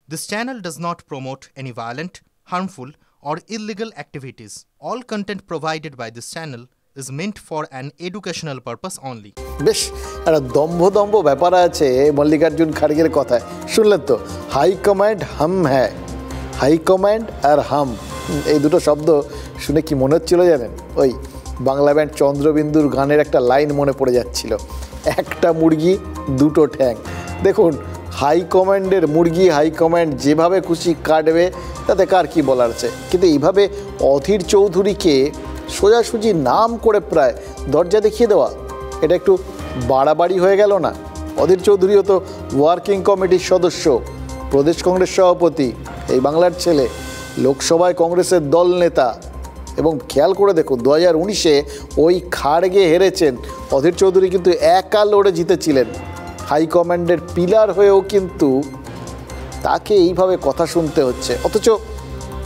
This channel does not promote any violent, harmful, or illegal activities. All content provided by this channel is meant for an educational purpose only. বেশ একটা দম্ভ ব্যাপার আছে মল্লিকার্জুন খাড়গের কথায়। শুনলেন তো, হাই কমান্ড হাম হ্যায়, হাই কমান্ড আর হাম, এই দুটো শব্দ শুনে কি মনে হচ্ছিল জানেন? ওই বাংলা ব্যান্ড চন্দ্রবিন্দুর গানের একটা লাইন মনে পড়ে যাচ্ছিল, একটা মুরগি দুটো ঠ্যাং। দেখুন, হাই কমান্ডের মুরগি হাই কমান্ড যেভাবে খুশি কাটবে, তাতে কার কি বলার আছে। কিন্তু এইভাবে অধীর চৌধুরীকে সোজাসুজি নাম করে প্রায় দরজা দেখিয়ে দেওয়া, এটা একটু বাড়াবাড়ি হয়ে গেল না? অধীর চৌধুরীও তো ওয়ার্কিং কমিটির সদস্য, প্রদেশ কংগ্রেস সভাপতি, এই বাংলার ছেলে, লোকসভায় কংগ্রেসের দল নেতা। এবং খেয়াল করে দেখুন, 2019-এ ওই খাড়গে হেরেছেন, অধীর চৌধুরী কিন্তু একা লড়ে জিতেছিলেন। হাইকমান্ডের পিলার হয়েও কিন্তু তাকে এইভাবে কথা শুনতে হচ্ছে। অথচ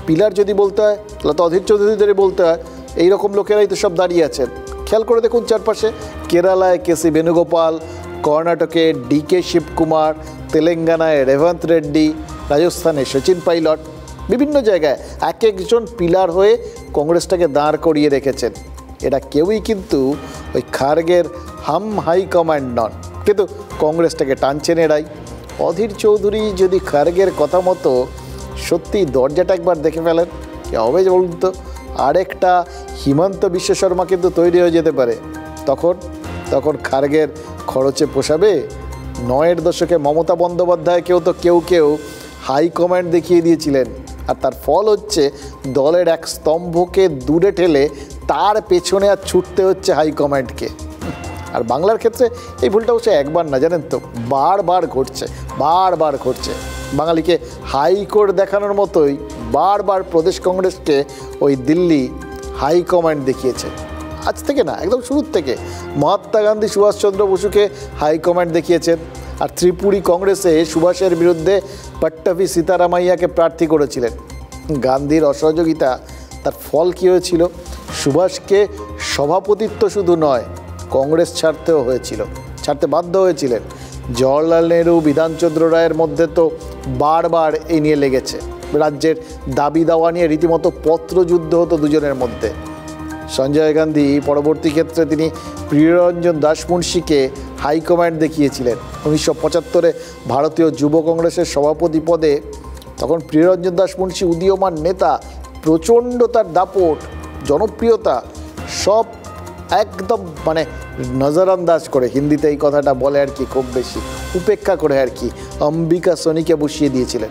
পিলার যদি বলতে হয় তাহলে তো অধীর চৌধুরীদের বলতে হয়, এইরকম লোকেরাই তো সব দাঁড়িয়ে আছেন। খেয়াল করে দেখুন চারপাশে, কেরালায় কেসি বেণুগোপাল, কর্ণাটকে ডিকে শিবকুমার, তেলেঙ্গানায় রেভান্ত রেড্ডি, রাজস্থানে সচিন পাইলট, বিভিন্ন জায়গায় এক একজন পিলার হয়ে কংগ্রেসটাকে দাঁড় করিয়ে রেখেছেন। এরা কেউই কিন্তু ওই খাড়গের হাম হাই কমান্ড নন, কিন্তু কংগ্রেসটাকে টানছেন এরাই। অধীর চৌধুরী যদি খাড়গের কথা মতো সত্যি দরজাটা একবার দেখে ফেলেন, কি হবে বলুন তো? আরেকটা হিমন্ত বিশ্ব শর্মা কিন্তু তৈরি হয়ে যেতে পারে। তখন খাড়গের খরচে পোষাবে? 9-এর দশকে মমতা বন্দ্যোপাধ্যায়কেও তো কেউ হাই কমান্ড দেখিয়ে দিয়েছিলেন, আর তার ফল হচ্ছে দলের এক স্তম্ভকে দূরে ঠেলে তার পেছনে আর ছুটতে হচ্ছে হাই কমান্ডকে। আর বাংলার ক্ষেত্রে এই ভুলটা হচ্ছে একবার না, জানেন তো, বারবার ঘটছে। বাঙালিকে হাইকোর্ট দেখানোর মতোই বারবার প্রদেশ কংগ্রেসকে ওই দিল্লি হাইকমান্ড দেখিয়েছে। আজ থেকে না, একদম শুরুর থেকে মহাত্মা গান্ধী সুভাষচন্দ্র বসুকে হাইকমান্ড দেখিয়েছেন। আর ত্রিপুরী কংগ্রেসে সুভাষের বিরুদ্ধে পট্টাভি সীতারামাইয়াকে প্রার্থী করেছিলেন। গান্ধীর অসহযোগিতা, তার ফল কী হয়েছিল? সুভাষকে সভাপতিত্ব শুধু নয়, কংগ্রেস ছাড়তে বাধ্য হয়েছিলেন। জওহরলাল নেহরু, বিধানচন্দ্র রায়ের মধ্যে তো বারবার এই নিয়ে লেগেছে। রাজ্যের দাবি দাওয়া নিয়ে রীতিমতো পত্রযুদ্ধ হতো দুজনের মধ্যে। সঞ্জয় গান্ধী পরবর্তী ক্ষেত্রে তিনি প্রিয়রঞ্জন দাসমুন্সিকে হাইকমান্ড দেখিয়েছিলেন। 1975-এ ভারতীয় যুব কংগ্রেসের সভাপতি পদে তখন প্রিয়রঞ্জন দাসমুন্সি উদীয়মান নেতা, প্রচণ্ড তার দাপট, জনপ্রিয়তা, সব একদম নজরআন্দাজ করে, হিন্দিতে এই কথাটা বলে আর কি, খুব বেশি উপেক্ষা করে আর কি, অম্বিকা সোনিকে বসিয়ে দিয়েছিলেন।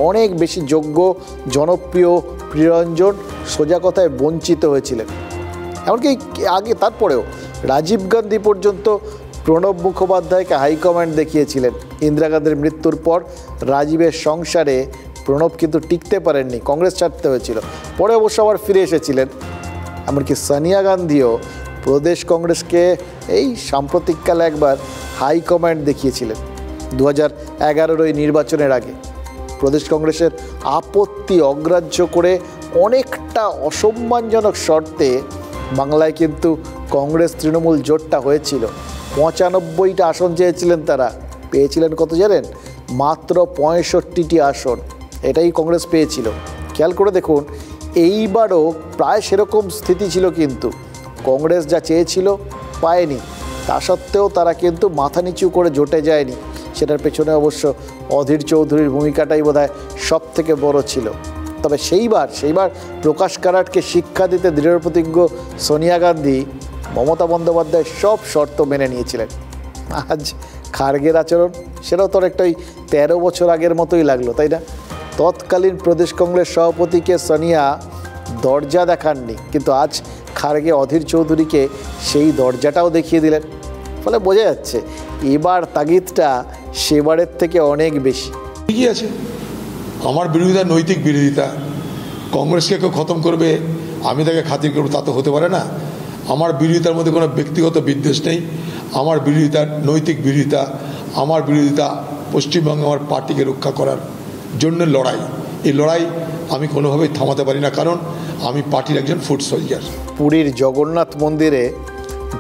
অনেক বেশি যোগ্য, জনপ্রিয় প্রিয়রঞ্জন সোজা কথায় বঞ্চিত হয়েছিলেন। এমনকি তারপরেও রাজীব গান্ধী পর্যন্ত প্রণব মুখোপাধ্যায়কে হাইকমান্ড দেখিয়েছিলেন। ইন্দিরা গান্ধীর মৃত্যুর পর রাজীবের সংসারে প্রণব কিন্তু টিকতে পারেননি, কংগ্রেস ছাড়তে হয়েছিল। পরে অবশ্য আবার ফিরে এসেছিলেন। এমনকি সোনিয়া গান্ধীও প্রদেশ কংগ্রেসকে এই সাম্প্রতিককালে একবার হাইকমান্ড দেখিয়েছিলেন। 2011-এর ওই নির্বাচনের আগে প্রদেশ কংগ্রেসের আপত্তি অগ্রাহ্য করে অনেকটা অসম্মানজনক শর্তে বাংলায় কিন্তু কংগ্রেস তৃণমূল জোটটা হয়েছিল। 95টা আসন চেয়েছিলেন তারা, পেয়েছিলেন কত জানেন? মাত্র 65টি আসন, এটাই কংগ্রেস পেয়েছিল। খেয়াল করে দেখুন, এইবারও প্রায় সেরকম স্থিতি ছিল, কিন্তু কংগ্রেস যা চেয়েছিল পায়নি। তা সত্ত্বেও তারা কিন্তু মাথা নিচু করে জোটে যায়নি। সেটার পেছনে অবশ্য অধীর চৌধুরীর ভূমিকাটাই বোধহয় সব থেকে বড় ছিল। তবে সেইবার প্রকাশ কারাটকে শিক্ষা দিতে দৃঢ়প্রতিজ্ঞ সোনিয়া গান্ধী, মমতা বন্দ্যোপাধ্যায়ের সব শর্ত মেনে নিয়েছিলেন। আজ খাড়গের আচরণ, সেটাও তো একটা 13 বছর আগের মতোই লাগলো, তাই না? তৎকালীন প্রদেশ কংগ্রেস সভাপতিকে সোনিয়া দরজা দেখাননি, কিন্তু আজ খাড়গে অধীর চৌধুরীকে সেই দরজাটাও দেখিয়ে দিলেন। ফলে বোঝা যাচ্ছে এবার তাগিদটা সেবারের থেকে অনেক বেশি। ঠিকই আছে, আমার বিরোধিতা নৈতিক বিরোধিতা, কংগ্রেসকে কেউ খতম করবে, আমি তাকে খাতির করবো, তা তো হতে পারে না। আমার বিরোধিতার মধ্যে কোনো ব্যক্তিগত বিদ্বেষ নেই। আমার বিরোধিতা নৈতিক বিরোধিতা, আমার বিরোধিতা পশ্চিমবঙ্গে আমার পার্টিকে রক্ষা করার জন্য লড়াই। এই লড়াই আমি কোনোভাবেই থামাতে পারি না, কারণ আমি পার্টির একজন ফুড সোলজার। পুরীর জগন্নাথ মন্দিরে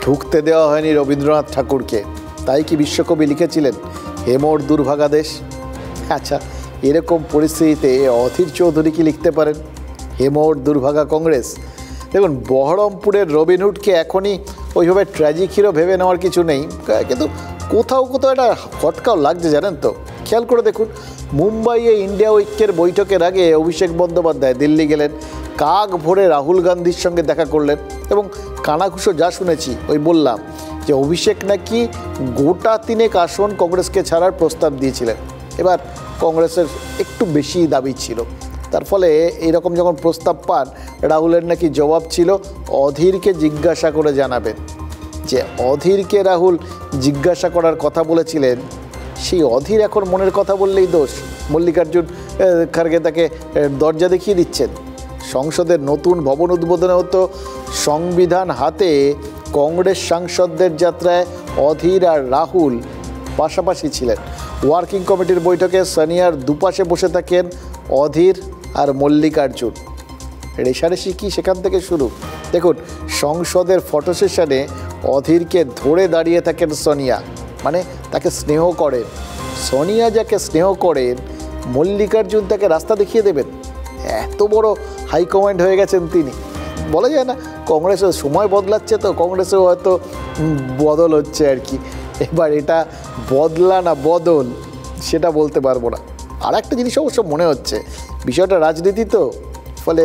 ঢুকতে দেওয়া হয়নি রবীন্দ্রনাথ ঠাকুরকে, তাই কি বিশ্বকবি লিখেছিলেন হেমোর দুর্ভাগা দেশ? আচ্ছা, এরকম পরিস্থিতিতে অধীর চৌধুরী কি লিখতে পারেন? হেমোর দুর্ভাগা কংগ্রেস। দেখুন, বহরমপুরের রবিনহুডকে এখনই ওইভাবে ট্র্যাজিক হিরো ভেবে নেওয়ার কিছু নেই, কিন্তু কোথাও কোথাও একটা খটকাও লাগছে, জানেন তো। খেয়াল করে দেখুন, মুম্বাইয়ে ইন্ডিয়া ঐক্যের বৈঠকের আগে অভিষেক বন্দ্যোপাধ্যায় দিল্লি গেলেন, কাক ভরে রাহুল গান্ধীর সঙ্গে দেখা করলেন, এবং কানাঘুষো যা শুনেছি ওই বললাম যে অভিষেক নাকি গোটা 3 আসন কংগ্রেসকে ছাড়ার প্রস্তাব দিয়েছিলেন। এবার কংগ্রেসের একটু বেশি দাবি ছিল, তার ফলে এইরকম যখন প্রস্তাব পান, রাহুলের নাকি জবাব ছিল অধীরকে জিজ্ঞাসা করে জানাবেন। যে অধীরকে রাহুল জিজ্ঞাসা করার কথা বলেছিলেন, সেই অধীর এখন মনের কথা বললেই দোষ। মল্লিকার্জুন খাড়গে তাকে দরজা দেখিয়ে দিচ্ছেন। সংসদের নতুন ভবন উদ্বোধনেও তো সংবিধান হাতে কংগ্রেস সাংসদদের যাত্রায় অধীর আর রাহুল পাশাপাশি ছিলেন। ওয়ার্কিং কমিটির বৈঠকে সোনিয়ার দুপাশে বসে থাকেন অধীর আর মল্লিকার্জুন। রেশারেশি কি সেখান থেকে শুরু। দেখুন, সংসদের ফটো সেশনে অধীরকে ধরে দাঁড়িয়ে থাকেন সোনিয়া, মানে তাকে স্নেহ করেন। সোনিয়া যাকে স্নেহ করেন, মল্লিকার্জুন তাকে রাস্তা দেখিয়ে দেবেন। এত বড় হাইকমান্ড হয়ে গেছেন তিনি। বলা যায় না, কংগ্রেসের সময় বদলাচ্ছে, তো কংগ্রেসেও হয়তো বদল হচ্ছে আর কি। এবার এটা বদলা না বদল সেটা বলতে পারবো না। আর একটা জিনিস অবশ্য মনে হচ্ছে, বিষয়টা রাজনীতি তো, ফলে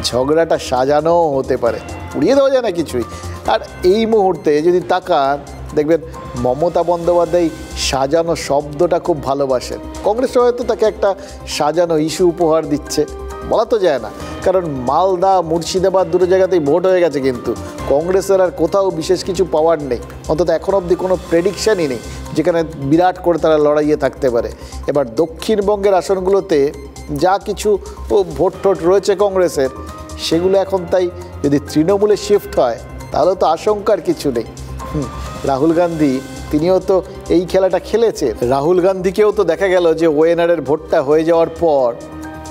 ঝগড়াটা সাজানোও হতে পারে, উড়িয়ে দেওয়া যায় না কিছুই। আর এই মুহূর্তে যদি তাকান, দেখবেন মমতা বন্দ্যোপাধ্যায় সাজানো শব্দটা খুব ভালোবাসেন। কংগ্রেস হয়তো তাকে একটা সাজানো ইস্যু উপহার দিচ্ছে, বলা তো যায় না, কারণ মালদা মুর্শিদাবাদ দুটো জায়গাতেই ভোট হয়ে গেছে, কিন্তু কংগ্রেসের আর কোথাও বিশেষ কিছু পাওয়ার নেই, অন্তত এখন অবধি কোনো প্রেডিকশানই নেই যেখানে বিরাট করে তারা লড়াইয়ে থাকতে পারে। এবার দক্ষিণবঙ্গের আসনগুলোতে যা কিছু ভোট টোট রয়েছে কংগ্রেসের, সেগুলো এখন তাই যদি তৃণমূলে শিফট হয় তাহলে তো আশঙ্কার কিছু নেই। রাহুল গান্ধী তিনিও তো এই খেলাটা খেলেছে। রাহুল গান্ধীকেও তো দেখা গেল যে ওয়েনারের ভোটটা হয়ে যাওয়ার পর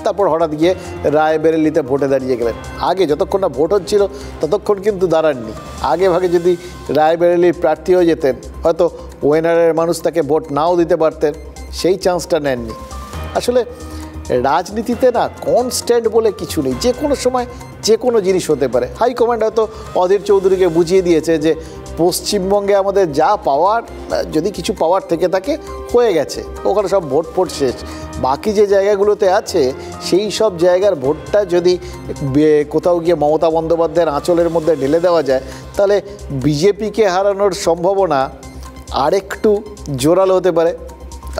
তারপর হঠাৎ গিয়ে রায়বেরেলিতে ভোটে দাঁড়িয়ে গেলেন। আগে যতক্ষণ না ভোট হচ্ছিল ততক্ষণ কিন্তু দাঁড়াননি। আগে ভাগে যদি রায়বেরেলির প্রার্থী হয়ে যেতেন, হয়তো ওয়েনারের মানুষ তাকে ভোট নাও দিতে পারতেন, সেই চান্সটা নেননি। আসলে রাজনীতিতে না কনস্ট্যান্ট বলে কিছু নেই, যে কোনো সময় যে কোনো জিনিস হতে পারে। হাইকমান্ড হয়তো অধীর চৌধুরীকে বুঝিয়ে দিয়েছে যে পশ্চিমবঙ্গে আমাদের যা পাওয়ার, যদি কিছু পাওয়ার থেকে থাকে হয়ে গেছে, ওখানে সব ভোট ফোট শেষ। বাকি যে জায়গাগুলোতে আছে সেই সব জায়গার ভোটটা যদি কোথাও গিয়ে মমতা বন্দ্যোপাধ্যায়ের আঁচলের মধ্যে ঢেলে দেওয়া যায়, তাহলে বিজেপিকে হারানোর সম্ভাবনা আরেকটু জোরালো হতে পারে।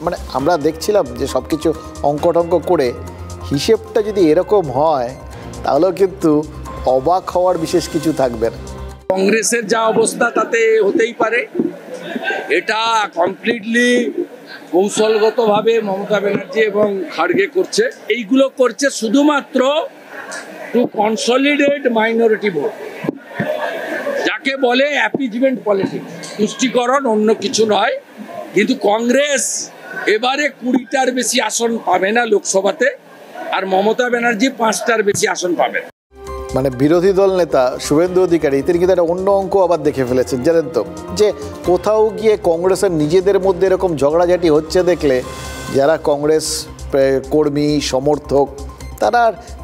মানে আমরা দেখছিলাম যে সব কিছু অঙ্ক করে হিসেবটা যদি এরকম হয়, তাহলেও কিন্তু অবাক হওয়ার বিশেষ কিছু থাকবে না। কংগ্রেসের যা অবস্থা তাতে হতেই পারে। এটা কমপ্লিটলি কৌশলগতভাবে মমতা ব্যানার্জি এবং খাড়গে করছে। এইগুলো করছে শুধুমাত্র টু কনসলিডেট মাইনরিটি ভোট, যাকে বলে অ্যাপিজমেন্ট পলিটিক্স, তুষ্টিকরণ, অন্য কিছু নয়। কিন্তু কংগ্রেস এবারে 20টার বেশি আসন পাবে না লোকসভাতে, আর মমতা ব্যানার্জি 5টার বেশি আসন পাবে। মানে বিরোধী দল নেতা শুভেন্দু অধিকারী তিনি কিন্তু একটা অন্য অঙ্ক আবার দেখে ফেলেছেন, জানেন তো, যে কোথাও গিয়ে কংগ্রেসের নিজেদের মধ্যে এরকম ঝগড়াঝাটি হচ্ছে দেখলে যারা কংগ্রেস কর্মী সমর্থক তারা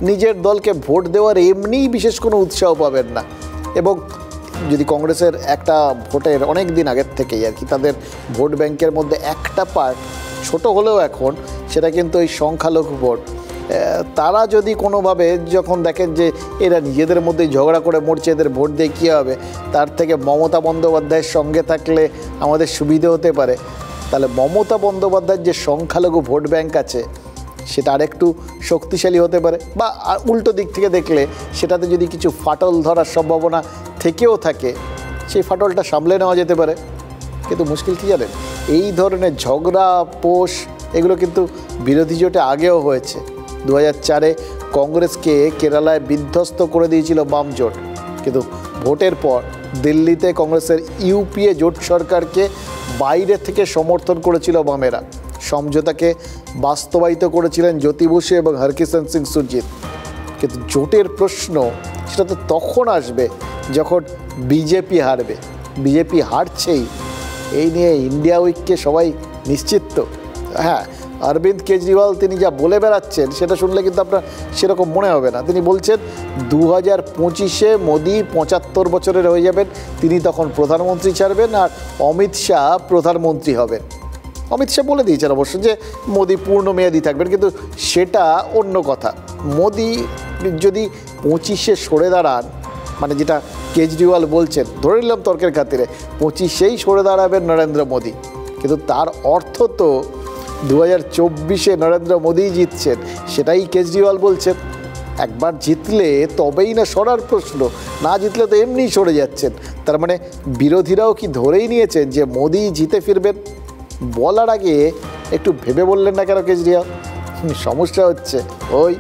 নিজের দলকে ভোট দেওয়ার এমনিই বিশেষ কোনো উৎসাহ পাবেন না। এবং যদি কংগ্রেসের একটা ভোটের অনেক দিন আগের থেকেই আর কি তাদের ভোট ব্যাংকের মধ্যে একটা পার্ট ছোট হলেও এখন সেটা কিন্তু এই সংখ্যালঘু ভোট, তারা যদি কোনোভাবে যখন দেখেন যে এরা নিজেদের মধ্যেই ঝগড়া করে মরছে, এদের ভোট দিয়ে কী হবে, তার থেকে মমতা বন্দ্যোপাধ্যায়ের সঙ্গে থাকলে আমাদের সুবিধে হতে পারে, তাহলে মমতা বন্দ্যোপাধ্যায়ের যে সংখ্যালঘু ভোট ব্যাংক আছে সেটা আরেকটু শক্তিশালী হতে পারে। বা উল্টো দিক থেকে দেখলে সেটাতে যদি কিছু ফাটল ধরার সম্ভাবনা থেকেও থাকে, সেই ফাটলটা সামলে নেওয়া যেতে পারে। কিন্তু মুশকিল কী জানেন, এই ধরনের ঝগড়া পোষ এগুলো কিন্তু বিরোধী জোটে আগেও হয়েছে। 2004-এ কংগ্রেসকে কেরালায় বিধ্বস্ত করে দিয়েছিল বাম জোট, কিন্তু ভোটের পর দিল্লিতে কংগ্রেসের ইউপিএ জোট সরকারকে বাইরে থেকে সমর্থন করেছিল বামেরা। সমঝোতাকে বাস্তবায়িত করেছিলেন জ্যোতি বসু এবং হরকিষেণ সিং সুরজিৎ। কিন্তু জোটের প্রশ্ন সেটা তো তখন আসবে যখন বিজেপি হারবে। বিজেপি হারছেই, এই নিয়ে ইন্ডিয়া উইককে সবাই নিশ্চিত তো। হ্যাঁ, অরবিন্দ কেজরিওয়াল তিনি যা বলে বেড়াচ্ছেন সেটা শুনলে কিন্তু আপনার সেরকম মনে হবে না। তিনি বলছেন 2025-এ মোদি 75 বছরের হয়ে যাবেন, তিনি তখন প্রধানমন্ত্রী ছাড়বেন আর অমিত শাহ প্রধানমন্ত্রী হবেন। অমিত শাহ বলে দিয়েছেন অবশ্য যে মোদি পূর্ণমেয়াদী থাকবেন, কিন্তু সেটা অন্য কথা। মোদি যদি 25-এ সরে দাঁড়ান, মানে যেটা কেজরিওয়াল বলছেন, ধরে নিলাম তর্কের খাতিরে 25-এই সরে দাঁড়াবেন নরেন্দ্র মোদি, কিন্তু তার অর্থ তো 2024-এ নরেন্দ্র মোদি জিতছেন, সেটাই কেজরিওয়াল বলছেন। একবার জিতলে তবেই না সরার প্রশ্ন, না জিতলে তো এমনিই সরে যাচ্ছেন। তার মানে বিরোধীরাও কি ধরেই নিয়েছেন যে মোদি জিতে ফিরবেন? বলার আগে একটু ভেবে বললেন না কেন কেজরিওয়াল? সমস্যা হচ্ছে ওই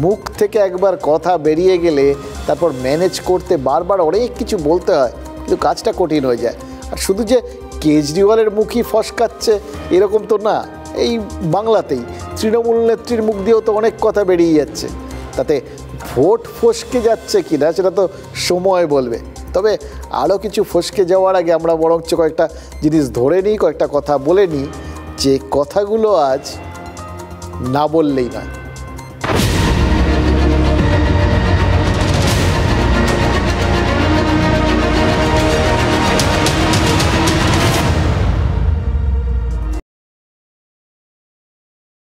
মুখ থেকে একবার কথা বেরিয়ে গেলে তারপর ম্যানেজ করতে বারবার অনেক কিছু বলতে হয়, কিন্তু কাজটা কঠিন হয়ে যায়। আর শুধু যে কেজরিওয়ালের মুখই ফসকাচ্ছে এরকম তো না, এই বাংলাতেই তৃণমূল নেত্রীর মুখ দিয়েও তো অনেক কথা বেরিয়ে যাচ্ছে। তাতে ভোট ফসকে যাচ্ছে কি না সেটা তো সময় বলবে। তবে আরও কিছু ফসকে যাওয়ার আগে আমরা বরঞ্চ কয়েকটা জিনিস ধরে নিই, কয়েকটা কথা বলে নিই, যে কথাগুলো আজ না বললেই নয়।